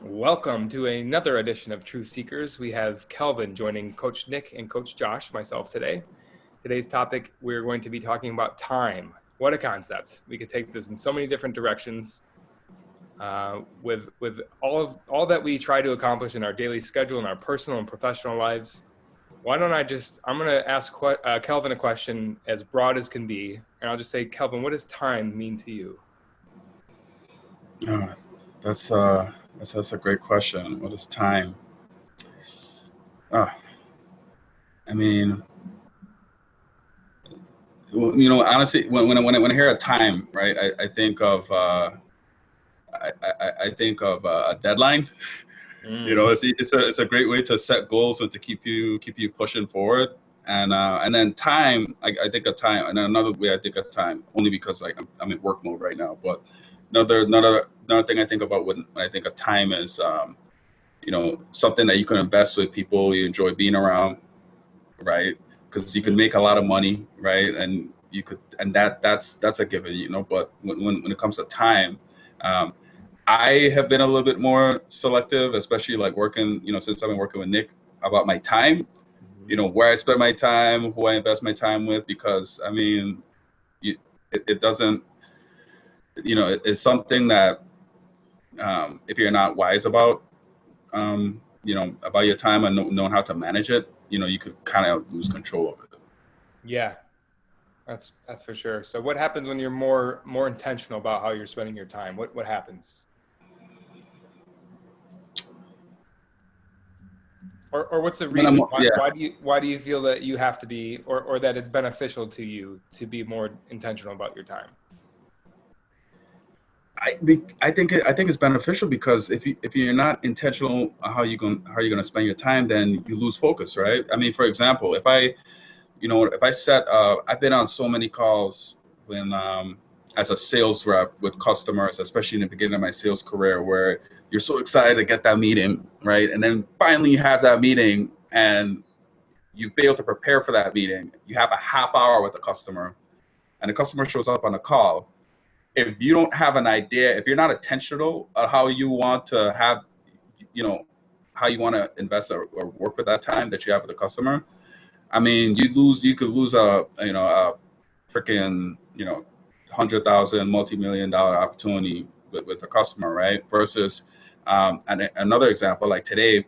Welcome to another edition of Truth Seekers. We have Kelvin joining Coach Nick and Coach Josh, myself today. Today's topic, we're going to be talking about time. What a concept. We could take this in so many different directions. With all that we try to accomplish in our daily schedule, in our personal and professional lives, I'm going to ask Kelvin a question as broad as can be. And I'll just say, Kelvin, what does time mean to you? Uh, that's a great question. What is time? Uh, I mean, honestly, when I hear a time, right, I think of I think of a deadline. It's a great way to set goals and to keep you pushing forward. And then time, I think of time, and another way I think of time, only because I'm in work mode right now. But another thing I think about when I think of time is something that you can invest with people you enjoy being around, right? Because you can make a lot of money, right? And you could, and that's a given, But when it comes to time, um, I have been a little bit more selective, especially like working, since I've been working with Nick about my time, where I spend my time, who I invest my time with, because I mean, it doesn't, it's something that if you're not wise about your time and knowing how to manage it, you could kind of lose control of it. Yeah, that's for sure. So what happens when you're more intentional about how you're spending your time? What happens? Or what's the When I'm, reason? yeah, Why do you feel that you have to be, or that it's beneficial to you to be more intentional about your time? I think it's beneficial because if you're not intentional on how you're gonna spend your time, then you lose focus, right? I mean, for example, if I set, I've been on so many calls when, as a sales rep with customers, especially in the beginning of my sales career, where you're so excited to get that meeting, right? And then finally you have that meeting and you fail to prepare for that meeting. You have a half hour with the customer and the customer shows up on the call. If you don't have an idea, if you're not intentional on how you want to have, you know, how you want to invest or work with that time that you have with the customer, I mean, you could lose a freaking, 100,000 multi-million dollar opportunity with the customer, right? Versus, and another example, like today,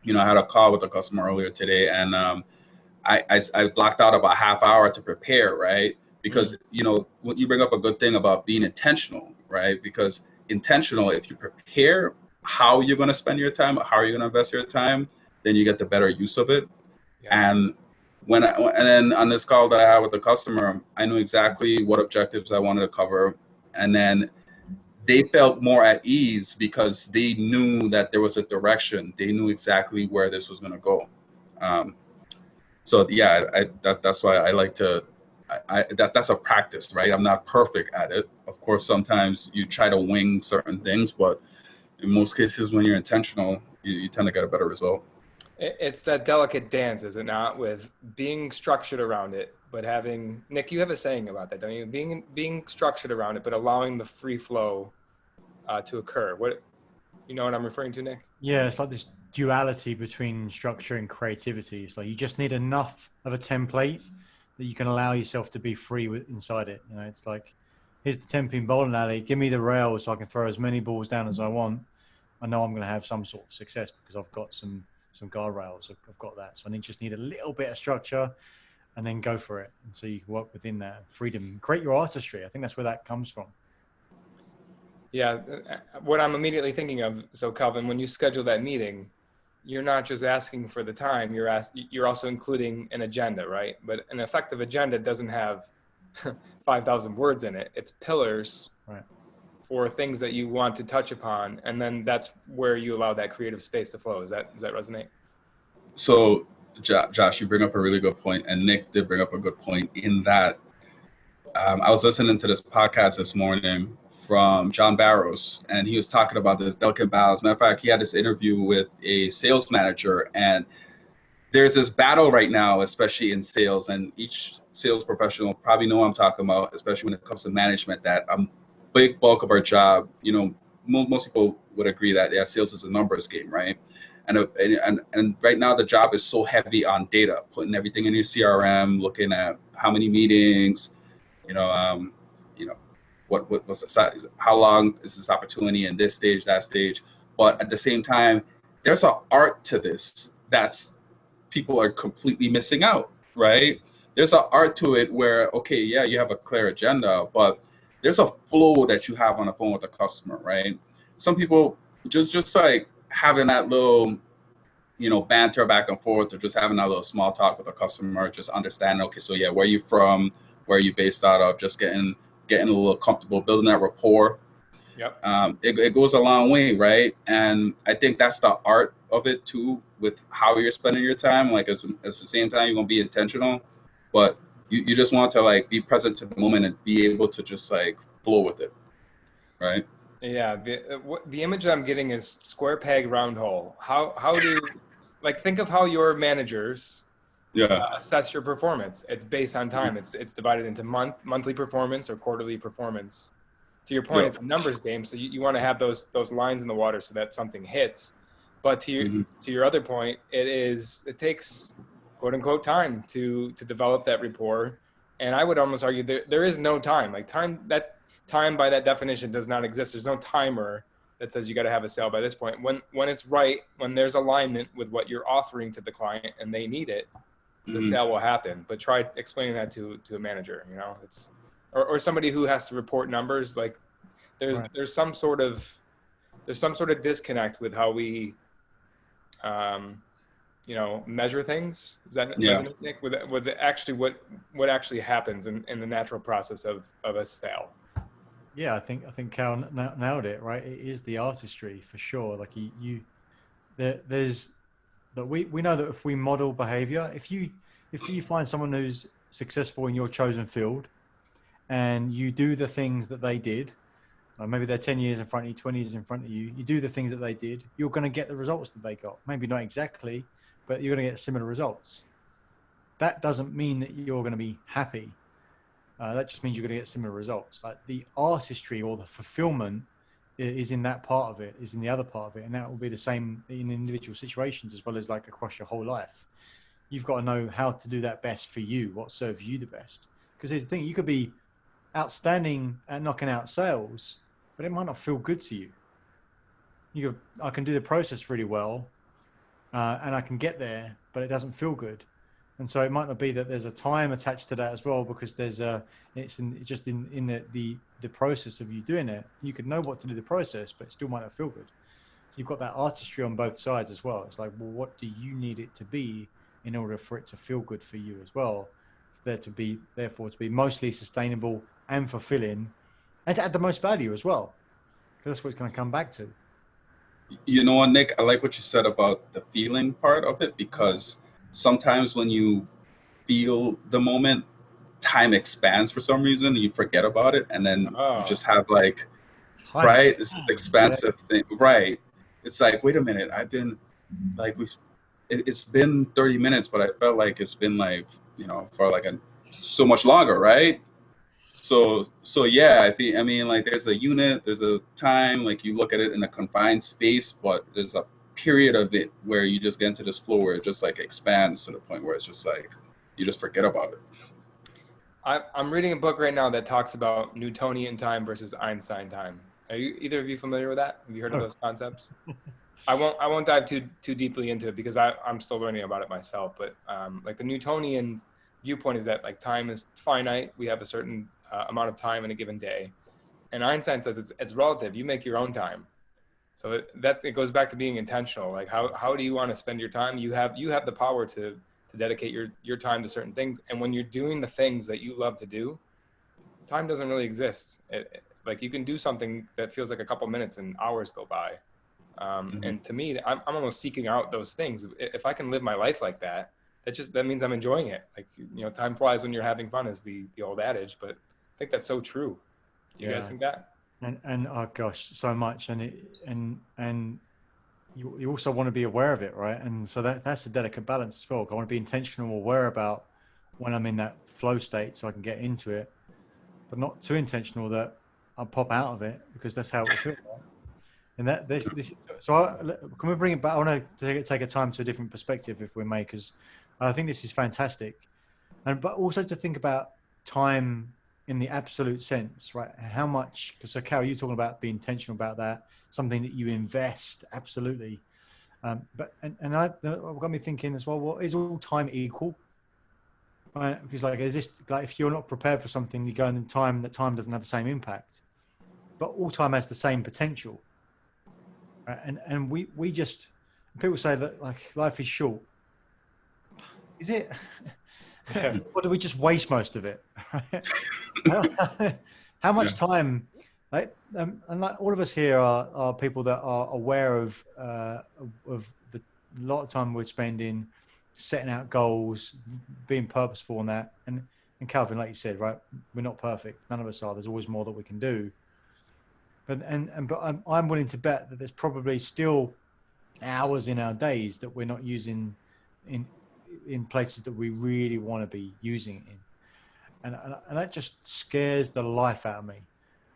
I had a call with a customer earlier today, and I blocked out about half hour to prepare, right? Because when you bring up a good thing about being intentional, right? Because intentional, if you prepare how you're going to spend your time, how you're going to invest your time, then you get the better use of it. Yeah. And and then on this call that I had with the customer, I knew exactly what objectives I wanted to cover, and then they felt more at ease because they knew that there was a direction. They knew exactly where this was going to go. Um, so yeah, that's why I like to. That's a practice, right? I'm not perfect at it. Of course, sometimes you try to wing certain things, but in most cases, when you're intentional, you tend to get a better result. It's that delicate dance, is it not, with being structured around it, but having, Nick, you have a saying about that, don't you? Being structured around it, but allowing the free flow to occur. What you know what I'm referring to, Nick? Yeah, it's like this duality between structure and creativity. It's like you just need enough of a template that you can allow yourself to be free inside it. It's like, here's the 10-pin bowling alley. Give me the rail so I can throw as many balls down as I want. I know I'm going to have some sort of success because I've got some guardrails. I've got that. So I just need a little bit of structure and then go for it. And so you can work within that freedom, create your artistry. I think that's where that comes from. Yeah, what I'm immediately thinking of. So, Calvin, when you schedule that meeting, you're not just asking for the time. You're also including an agenda, right? But an effective agenda doesn't have 5,000 words in it. It's pillars Right. for things that you want to touch upon, and then that's where you allow that creative space to flow. Does that resonate? So, Josh, you bring up a really good point, and Nick did bring up a good point in that I was listening to this podcast this morning from John Barrows, and he was talking about this delicate balance. Matter of fact, he had this interview with a sales manager, and there's this battle right now, especially in sales, and each sales professional probably know what I'm talking about, especially when it comes to management, that a big bulk of our job, most people would agree that yeah, sales is a numbers game, right? And right now the job is so heavy on data, putting everything in your CRM, looking at how many meetings, you know, you know, what's the size, how long is this opportunity in this stage, that stage. But at the same time, there's an art to this that's people are completely missing out, right? There's an art to it where, okay, yeah, you have a clear agenda, but there's a flow that you have on the phone with the customer, right? Some people just like having that little, banter back and forth, or just having that little small talk with a customer, just understanding, okay, so yeah, where are you from, where are you based out of, just getting a little comfortable, building that rapport. Yep. It goes a long way, right? And I think that's the art of it too, with how you're spending your time. Like, as the same time, you're gonna be intentional, but you just want to like be present to the moment and be able to just like flow with it, right? Yeah, the image I'm getting is square peg, round hole. How do, like, think of how your managers Yeah. assess your performance. It's based on time. It's divided into monthly performance or quarterly performance. To your point, Yep. it's a numbers game, so you want to have those lines in the water so that something hits. But Hmm. to your other point, it takes quote unquote time to develop that rapport. And I would almost argue there is no time. Like, time by that definition does not exist. There's no timer that says you got to have a sale by this point. When it's right, when there's alignment with what you're offering to the client and they need it, the Hmm. sale will happen. But try explaining that to a manager. It's or somebody who has to report numbers. Like, there's Right. there's some sort of disconnect with how we measure things. Does that Yeah. resonate, Nick? With actually what actually happens in the natural process of a sale? Yeah, I think Cal nailed it. Right, it is the artistry for sure. Like there's that we know that if we model behavior, if you find someone who's successful in your chosen field and you do the things that they did, maybe they're 10 years in front of you, 20 years in front of you, you do the things that they did, you're going to get the results that they got. Maybe not exactly, but you're going to get similar results. That doesn't mean that you're going to be happy. That just means you're going to get similar results. Like the artistry or the fulfillment is in that part of it, is in the other part of it. And that will be the same in individual situations as well as like across your whole life. You've got to know how to do that best for you, what serves you the best. Because here's the thing, you could be outstanding at knocking out sales, but it might not feel good to you. I can do the process really well, and I can get there, but it doesn't feel good. And so it might not be that there's a time attached to that as well, because just in the process of you doing it. You could know what to do the process, but it still might not feel good. So you've got that artistry on both sides as well. It's like, well, what do you need it to be in order for it to feel good for you as well? Therefore to be mostly sustainable and fulfilling, and to add the most value as well, because that's what it's going to come back to. You know what, Nick? I like what you said about the feeling part of it, because sometimes when you feel the moment, time expands for some reason, and you forget about it, and then you Oh, just have like, Time right, this is expands. Yeah. expansive thing, right? It's like, wait a minute, I've been like, it's been 30 minutes, but I felt like it's been like, for like so much longer, right? So yeah, I mean, like, there's a unit, there's a time, like you look at it in a confined space, but there's a period of it where you just get into this flow where it just like expands to the point where it's just like you just forget about it. I'm reading a book right now that talks about Newtonian time versus Einstein time. Are you either of you familiar with that? Have you heard of Oh, those concepts? I won't dive too deeply into it because I'm still learning about it myself. But like, the Newtonian viewpoint is that, like, time is finite. We have a certain amount of time in a given day, and Einstein says it's relative. You make your own time. So it goes back to being intentional. Like, how do you want to spend your time? You have the power to dedicate your time to certain things, and when you're doing the things that you love to do, time doesn't really exist. Like, you can do something that feels like a couple minutes and hours go by. Hmm. And to me, I'm almost seeking out those things. If I can live my life like that, that means I'm enjoying it. Like, time flies when you're having fun, is the old adage. But I think that's so true. You guys yeah. think that? And oh gosh, so much. And you also want to be aware of it, right? And so that's a delicate balance as well. I want to be intentional, aware about when I'm in that flow state so I can get into it, but not too intentional that I'll pop out of it, because that's how it will feel. Right? And this so can we bring it back? I want to take a time to a different perspective, if we may, because I think this is fantastic, and but also to think about time in the absolute sense, right? How much? Because so, Cal, you're talking about being intentional about that, something that you invest, absolutely. But that got me thinking as well. What is all time equal? Right? Because like, is this like if you're not prepared for something, you go in time, that time doesn't have the same impact, but all time has the same potential. Right? And we just people say that like life is short. Is it? Or do we just waste most of it? How much time? Like, and like all of us here are people that are aware of the lot of time we're spending setting out goals, being purposeful on that. And Calvin, like you said, right, we're not perfect. None of us are. There's always more that we can do. But I'm willing to bet that there's probably still hours in our days that we're not using in places that we really want to be using it in, and that just scares the life out of me.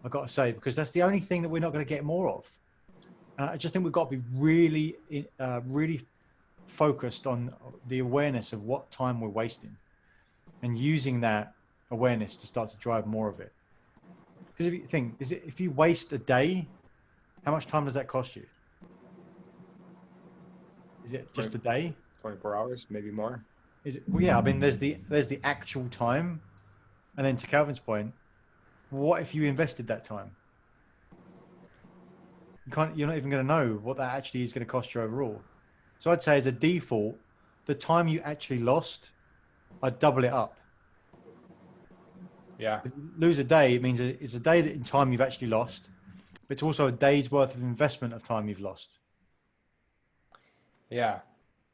I've got to say, because that's the only thing that we're not going to get more of. And I just think we've got to be really focused on the awareness of what time we're wasting, and using that awareness to start to drive more of it. Because if you think, if you waste a day, how much time does that cost you? Is it just a day? 24 hours, maybe more. Is it? Well, yeah. I mean, there's the actual time, and then to Calvin's point, what if you invested that time? You're not even going to know what that actually is going to cost you overall. So I'd say as a default, the time you actually lost, I'd double it up. Yeah. If you lose a day, it means it's a day that in time you've actually lost. But it's also a day's worth of investment of time you've lost. Yeah.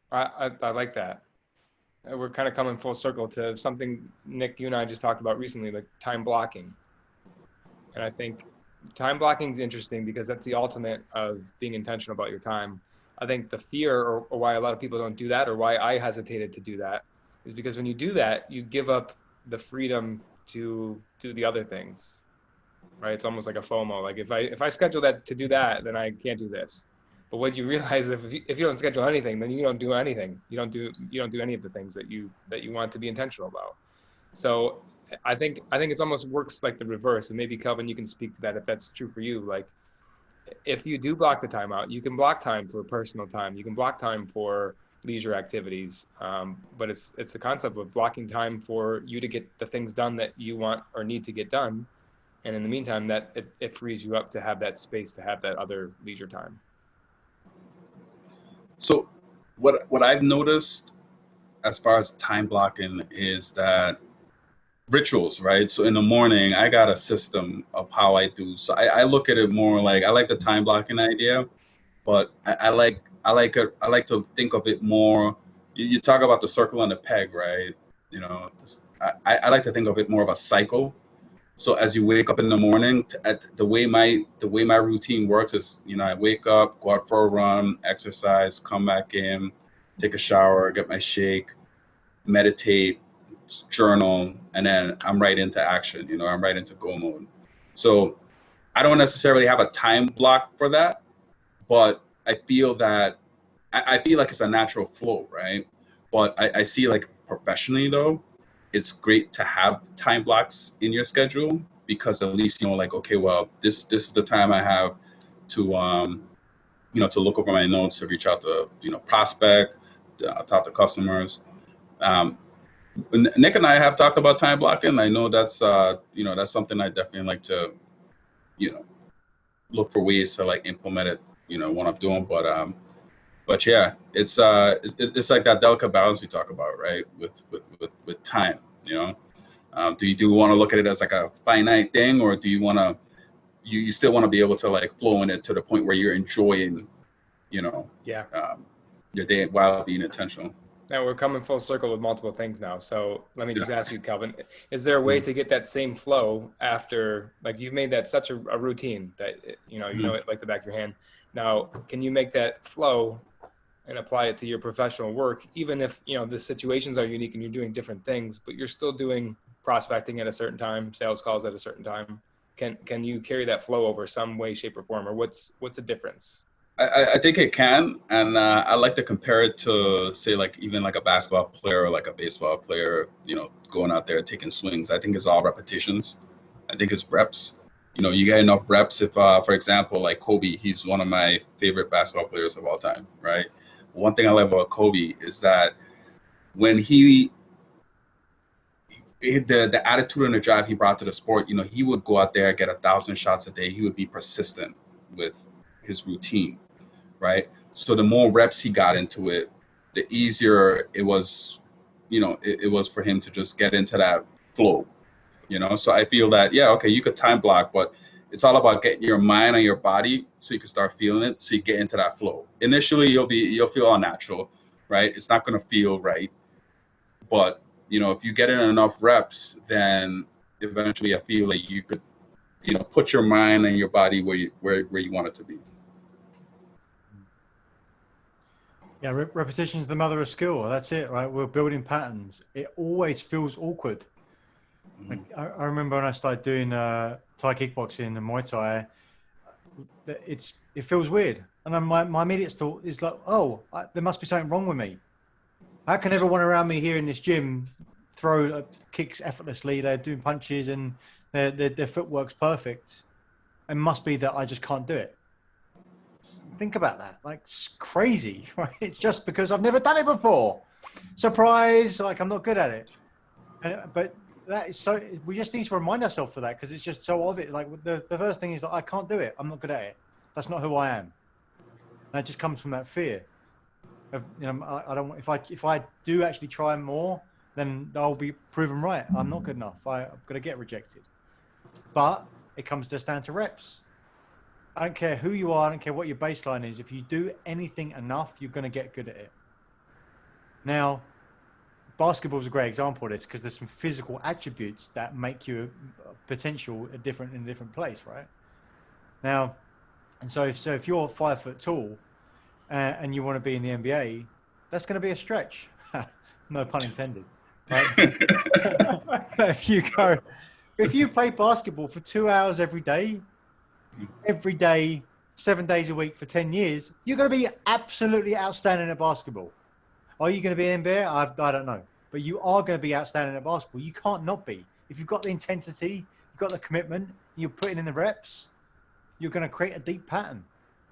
I like that. We're kind of coming full circle to something, Nick, you and I just talked about recently, like time blocking. And I think time blocking is interesting because that's the ultimate of being intentional about your time. I think the fear or why a lot of people don't do that, or why I hesitated to do that, is because when you do that, you give up the freedom to do the other things, right? It's almost like a FOMO. Like if I schedule that to do that, then I can't do this. But what you realize, if you don't schedule anything, then you don't do anything. You don't do any of the things that you want to be intentional about. So I think it's almost works like the reverse. And maybe Kelvin, you can speak to that if that's true for you. Like if you do block the time out, you can block time for personal time. You can block time for leisure activities. But it's the concept of blocking time for you to get the things done that you want or need to get done. And in the meantime, that it frees you up to have that space to have that other leisure time. So what I've noticed as far as time blocking is that rituals, right? So in the morning, I got a system of how I do. So I look at it more like I like the time blocking idea, but I like to think of it more. You talk about the circle and the peg, right? You know, I like to think of it more of a cycle. So as you wake up in the morning, the way my routine works is, I wake up, go out for a run, exercise, come back in, take a shower, get my shake, meditate, journal, and then I'm right into action. I'm right into go mode. So I don't necessarily have a time block for that, but I feel that I feel like it's a natural flow, right? But I see like professionally though, it's great to have time blocks in your schedule, because at least like, okay, well, this is the time I have to to look over my notes, to reach out to prospect, talk to customers. Nick and I have talked about time blocking. I know that's that's something I definitely like to you know look for ways to like implement it when I'm doing. But yeah, it's like that delicate balance we talk about, right? With time, do you want to look at it as like a finite thing, or do you want to you still want to be able to like flow in it to the point where you're enjoying Yeah. your day while being intentional? Now we're coming full circle with multiple things now. So let me just ask you, Kelvin, is there a way to get that same flow after, like you've made that such a routine that, you know it like the back of your hand. Now, can you make that flow and apply it to your professional work, even if, the situations are unique and you're doing different things, but you're still doing prospecting at a certain time, sales calls at a certain time, Can you carry that flow over some way, shape, or form, or what's the difference? I think it can, and I like to compare it to, say, like even like a basketball player or like a baseball player, going out there taking swings. I think it's all repetitions. I think it's reps. You get enough reps. If, for example, like Kobe, he's one of my favorite basketball players of all time, right? One thing I love about Kobe is that when the attitude and the drive he brought to the sport, he would go out there, get 1,000 shots a day. He would be persistent with his routine, right? So the more reps he got into it, the easier it was, it was for him to just get into that flow, So I feel that, yeah, okay, you could time block, but it's all about getting your mind and your body so you can start feeling it, so you get into that flow. Initially, you'll feel unnatural, right? It's not going to feel right, but if you get in enough reps, then eventually I feel like you could, put your mind and your body where you want it to be. Yeah, repetition is the mother of skill. That's it, right? We're building patterns. It always feels awkward. Like, I remember when I started doing Thai kickboxing and Muay Thai, it feels weird. And then my immediate thought is like, there must be something wrong with me. How can everyone around me here in this gym throw kicks effortlessly? They're doing punches and their footwork's perfect. It must be that I just can't do it. Think about that. Like, it's crazy, right? It's just because I've never done it before. Surprise! Like, I'm not good at it. But that is so. We just need to remind ourselves for that, because it's just so obvious. Like, the first thing is that I can't do it. I'm not good at it. That's not who I am. And it just comes from that fear. I don't. If I do actually try more, then I'll be proven right. I'm not good enough. I'm gonna get rejected. But it comes just down to reps. I don't care who you are. I don't care what your baseline is. If you do anything enough, you're going to get good at it. Now, basketball is a great example of this, because there's some physical attributes that make you potential in a different place, right? Now, and so if you're 5 foot tall and you want to be in the NBA, that's going to be a stretch. No pun intended. Right? If you play basketball for 2 hours every day, 7 days a week for 10 years, you're going to be absolutely outstanding at basketball. Are you going to be an NBA? I don't know. But you are going to be outstanding at basketball. You can't not be. If you've got the intensity, you've got the commitment, you're putting in the reps, you're going to create a deep pattern.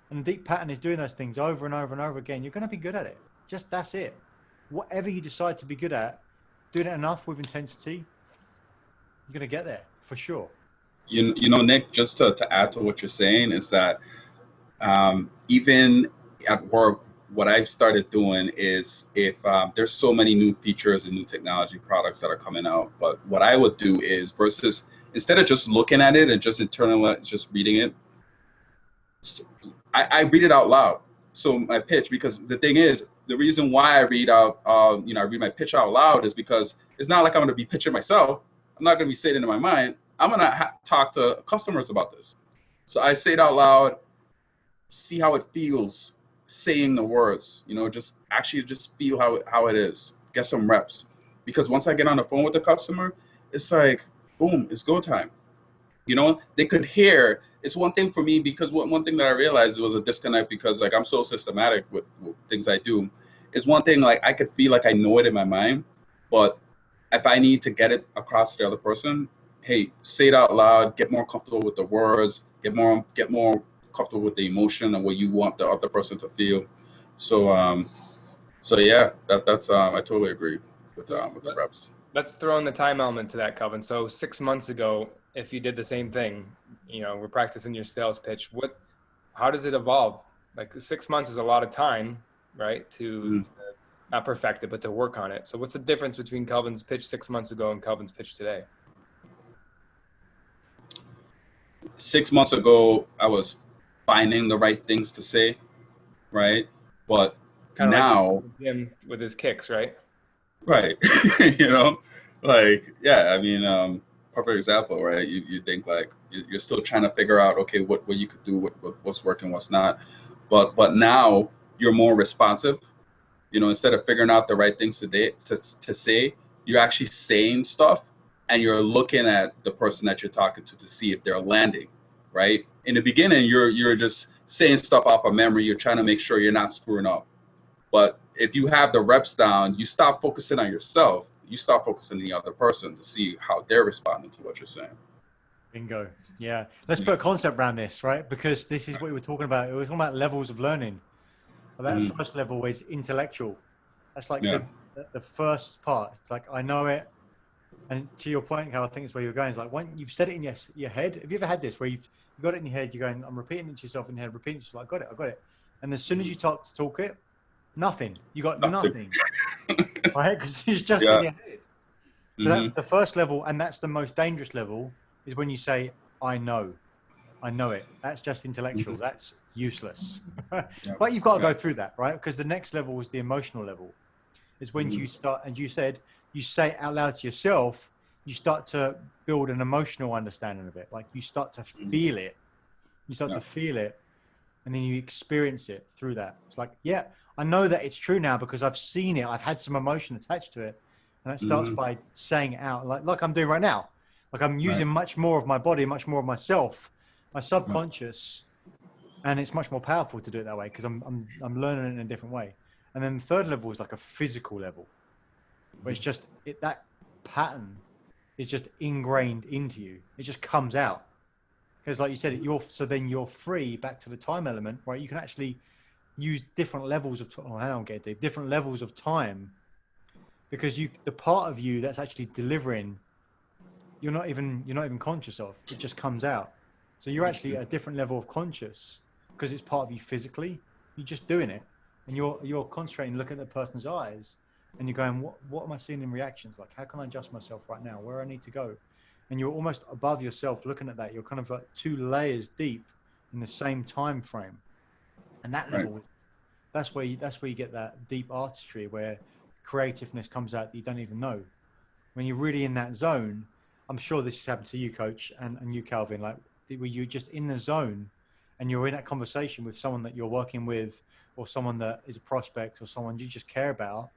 And the deep pattern is doing those things over and over and over again. You're going to be good at it. That's it. Whatever you decide to be good at, doing it enough with intensity, you're going to get there for sure. Nick, just to add to what you're saying, is that even at work, what I've started doing is, if there's so many new features and new technology products that are coming out, but what I would do is, instead of just looking at it and just just reading it, I read it out loud. So my pitch, because the thing is, the reason why I read my pitch out loud is because it's not like I'm going to be pitching myself. I'm not going to be saying it in my mind. I'm going to talk to customers about this. So I say it out loud, see how it feels saying the words, just feel how it is. Get some reps. Because once I get on the phone with the customer, it's like, boom, it's go time. They could hear. It's one thing for me, because one thing that I realized was a disconnect, because like I'm so systematic with things I do. It's one thing, like I could feel like I know it in my mind, but if I need to get it across to the other person, hey, say it out loud, get more comfortable with the words, get more comfortable with the emotion and what you want the other person to feel. So yeah, that's I totally agree with the reps. Let's throw in the time element to that, Kelvin. So 6 months ago, if you did the same thing, we're practicing your sales pitch. How does it evolve? Like 6 months is a lot of time, right? To not perfect it, but to work on it. So what's the difference between Kelvin's pitch 6 months ago and Kelvin's pitch today? 6 months ago, I was finding the right things to say, right? But kind of now, like him with his kicks, right? Right. I mean, perfect example, right? You think like you're still trying to figure out, okay, what you could do, what's working, what's not. But now you're more responsive. Instead of figuring out the right things to say, you're actually saying stuff and you're looking at the person that you're talking to see if they're landing, right? In the beginning, you're just saying stuff off of memory. You're trying to make sure you're not screwing up. But if you have the reps down, you stop focusing on yourself. You start focusing on the other person to see how they're responding to what you're saying. Bingo. Yeah. Let's put a concept around this, right? Because this is what we were talking about. We were talking about levels of learning. Well, that Mhm. first level is intellectual. That's like Yeah. the first part. It's like, I know it. And to your point, Cal, I think it's where you're going. It's like, when you've said it in your head, have you ever had this where you got it in your head, you're going, I'm repeating it to yourself in your head, repeating it, like, I got it. And as soon as you talk it, nothing. You got Nothing. nothing, right? Because it's just in Yeah. your head. So Hmm. that the first level, and that's the most dangerous level, is when you say, I know it. That's just intellectual. Hmm. That's useless. Yeah. But you've got to Yeah. go through that, right? Because the next level is the emotional level. Is when Hmm. you start, and you said, you say it out loud to yourself, you start to build an emotional understanding of it. Like you start to feel it. You start Yeah. to feel it, and then you experience it through that. It's like, yeah, I know that it's true now because I've seen it. I've had some emotion attached to it. And it starts Hmm. by saying it out, like I'm doing right now. Like I'm Right. using much more of my body, much more of myself, my Yeah. subconscious, and it's much more powerful to do it that way because I'm learning it in a different way. And then the third level is like a physical level, where it's just that pattern is just ingrained into you. It just comes out because, like you said, then you're free back to the time element, right? You can actually use different levels of time. Oh, I don't get deep. Different levels of time because the part of you that's actually delivering, you're not even conscious of. It just comes out. So you're actually at a different level of conscious because it's part of you physically. You're just doing it, and you're concentrating, looking at the person's eyes, and you're going, what am I seeing in reactions? Like, how can I adjust myself right now? Where I need to go? And you're almost above yourself, looking at that. You're kind of like two layers deep in the same time frame, and that Right. level, that's where you get that deep artistry where creativeness comes out that you don't even know. When you're really in that zone, I'm sure this has happened to you, Coach, and you, Calvin, like where you're just in the zone and you're in that conversation with someone that you're working with or someone that is a prospect or someone you just care about,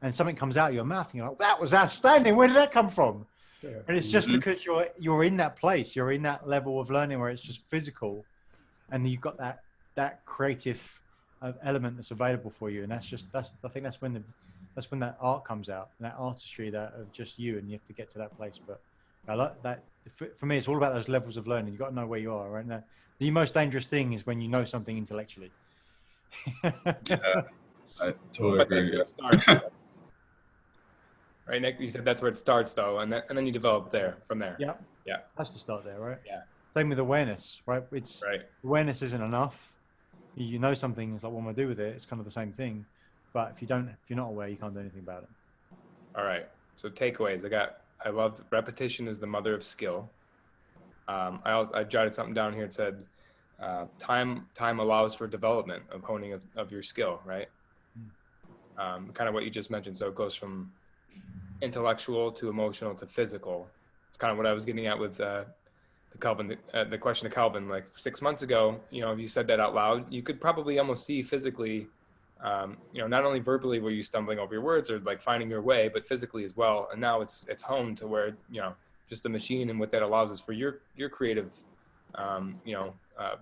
and something comes out of your mouth and you're like, that was outstanding. Where did that come from? Sure. And it's just Hmm. because you're in that place, you're in that level of learning where it's just physical, and you've got that creative element that's available for you, and that's I think that's when that art comes out, and that artistry that of just you, and you have to get to that place. But I like that. For me, it's all about those levels of learning. You've got to know where you are, right? Now, the most dangerous thing is when you know something intellectually. Yeah. I totally But that's agree. where it Yeah. starts, right, Nick? You said that's where it starts, though, and then you develop there from there. Yeah, Yeah, has to start there, right? yeah, Same with awareness, right? It's right. awareness isn't enough. You know something, it's like, what am I do with it? It's kind of the same thing. But if you're not aware, you can't do anything about it. All right. So takeaways. I loved repetition is the mother of skill. I jotted something down here. It said, time allows for development of honing of your skill, right? Kind of what you just mentioned. So it goes from intellectual to emotional to physical. It's kind of what I was getting at with the question to Calvin. Like 6 months ago, if you said that out loud, you could probably almost see physically, not only verbally were you stumbling over your words or like finding your way, but physically as well. And now it's honed to where, just a machine, and what that allows is for your creative, um, you know, uh,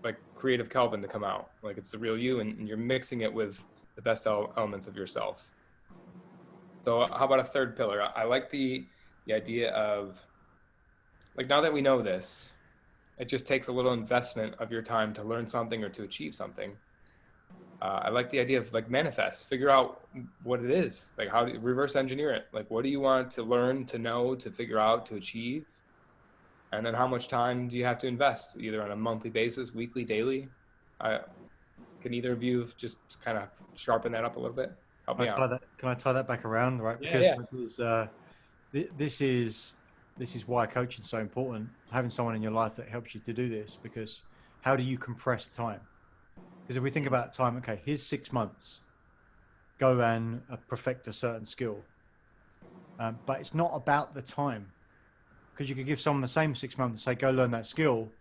like creative Calvin to come out. Like it's the real you, and you're mixing it with the best elements of yourself. So how about a third pillar? I like the idea of, like, now that we know this, it just takes a little investment of your time to learn something or to achieve something. I like the idea of like manifest, figure out what it is, like how to reverse engineer it. Like, what do you want to learn, to know, to figure out, to achieve? And then how much time do you have to invest, either on a monthly basis, weekly, daily? I, can either of you just kind of sharpen that up a little bit? Help me out. Can I tie that back around, right? Yeah, Because yeah. this is why coaching is so important. Having someone in your life that helps you to do this, because how do you compress time? Because if we think about time, okay, here's 6 months, go and perfect a certain skill, but it's not about the time, because you could give someone the same 6 months and say, go learn that skill.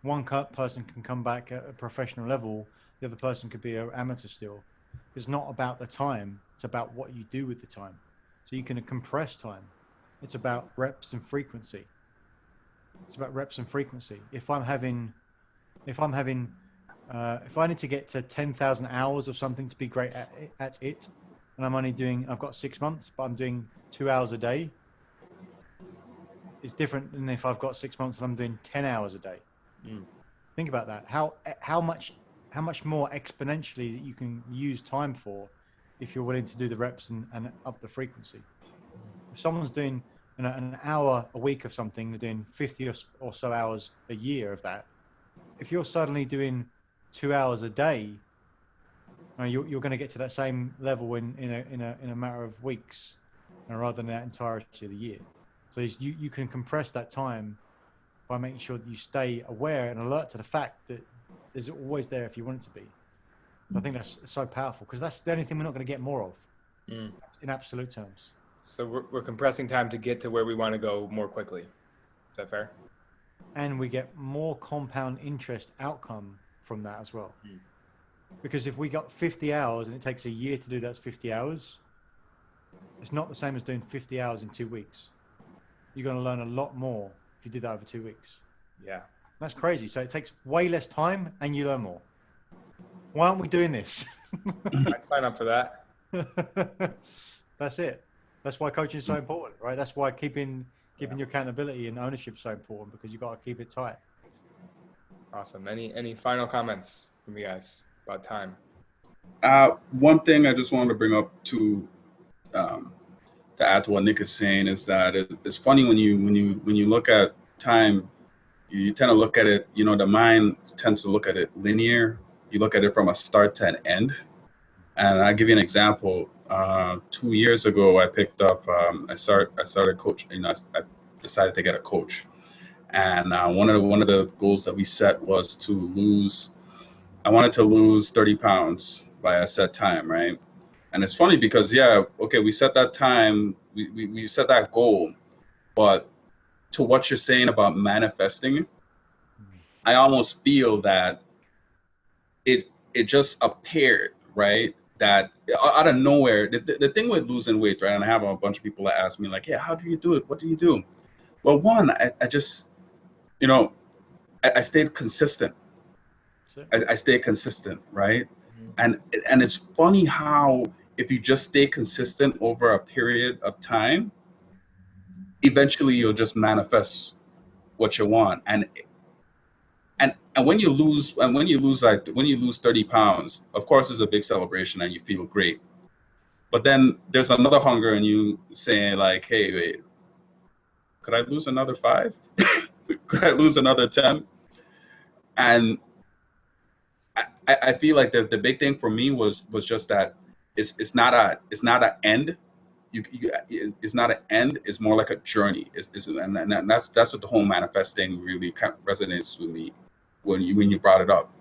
One person can come back at a professional level. The other person could be an amateur still. It's not about the time. It's about what you do with the time. So you can compress time. It's about reps and frequency. It's about reps and frequency. If I need to get to 10,000 hours of something to be great at it, and I've got 6 months, but I'm doing 2 hours a day, it's different than if I've got 6 months and I'm doing 10 hours a day. Mm. Think about that. How much more exponentially that you can use time for if you're willing to do the reps and up the frequency. If someone's doing an hour a week of something, they're doing 50 or so hours a year of that. If you're suddenly doing 2 hours a day, you're going to get to that same level in a matter of weeks, rather than that entirety of the year. So you can compress that time by making sure that you stay aware and alert to the fact that there's always there if you want it to be. I think that's so powerful because that's the only thing we're not going to get more of in absolute terms. So we're compressing time to get to where we want to go more quickly. Is that fair? And we get more compound interest outcome from that as well. Because if we got 50 hours and it takes a year to do that 50 hours, it's not the same as doing 50 hours in 2 weeks. You're going to learn a lot more if you did that over 2 weeks. Yeah. That's crazy. So it takes way less time and you learn more. Why aren't we doing this? I'd sign up for that. That's it. That's why coaching is so important, right? That's why keeping your accountability and ownership is so important, because you've got to keep it tight. Awesome. Any final comments from you guys about time? One thing I just wanted to bring up to add to what Nick is saying is that it's funny when you look at time, you tend to look at it, the mind tends to look at it linear. You look at it from a start to an end. And I'll give you an example. 2 years ago, I picked up, I started coaching. I decided to get a coach. And one of the goals that we set was I wanted to lose 30 pounds by a set time, right? And it's funny because, we set that time, we set that goal, but to what you're saying about manifesting, I almost feel that it just appeared, right? That out of nowhere, the thing with losing weight, right? And I have a bunch of people that ask me like, yeah, how do you do it? What do you do? Well, one, I just, I stayed consistent. I stayed consistent, right? And it's funny how if you just stay consistent over a period of time, eventually you'll just manifest what you want. And when you lose 30 pounds, of course it's a big celebration and you feel great. But then there's another hunger in you saying like, hey, wait, could I lose another 5? Could I lose another 10? And I feel like the big thing for me was just that it's not an end. It's not an end. It's more like a journey. And that's what the whole manifesting really kind of resonates with me when you brought it up.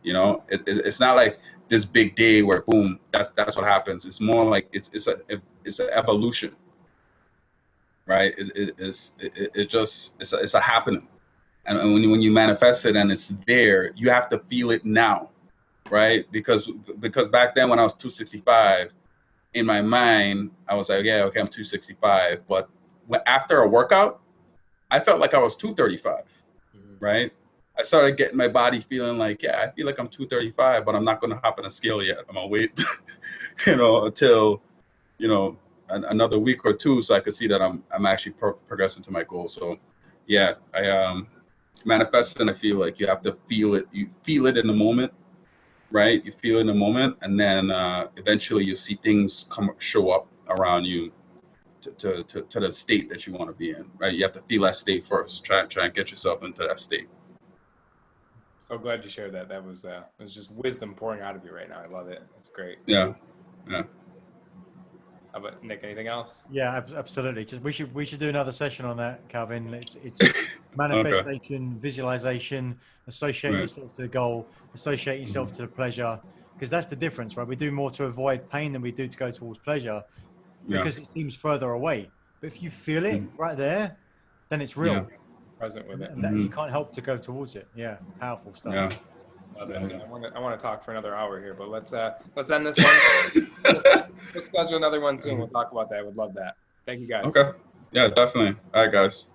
It's not like this big day where boom, that's what happens. It's more like it's an evolution, right? It's a happening. And when you manifest it and it's there, you have to feel it now, right? Because back then when I was 265, in my mind, I was like, yeah, okay, I'm 265. But after a workout, I felt like I was 235, right? I started getting my body feeling like, yeah, I feel like I'm 235, but I'm not going to hop on a scale yet. I'm going to wait, until, another week or two so I could see that I'm actually progressing to my goal. So, yeah, I manifesting, I feel like you have to feel it. You feel it in the moment, right? You feel it in the moment, and then eventually you see things show up around you to the state that you want to be in, right? You have to feel that state first. Try and get yourself into that state. So glad you shared that. That was it was just wisdom pouring out of you right now. I love it. It's great. Yeah. How about Nick? Anything else? Yeah, absolutely. Just we should do another session on that, Calvin. It's manifestation, okay. Visualization, associate yourself to the goal, associate yourself to the pleasure, because that's the difference, right? We do more to avoid pain than we do to go towards pleasure, because it seems further away. But if you feel it right there, then it's real. Yeah. Present with it, and you can't help to go towards it. Yeah, powerful stuff. Yeah. Love it. I want to talk for another hour here, but let's end this one. We'll schedule another one soon. We'll talk about that. I would love that. Thank you guys. Okay. Yeah, definitely. All right, guys.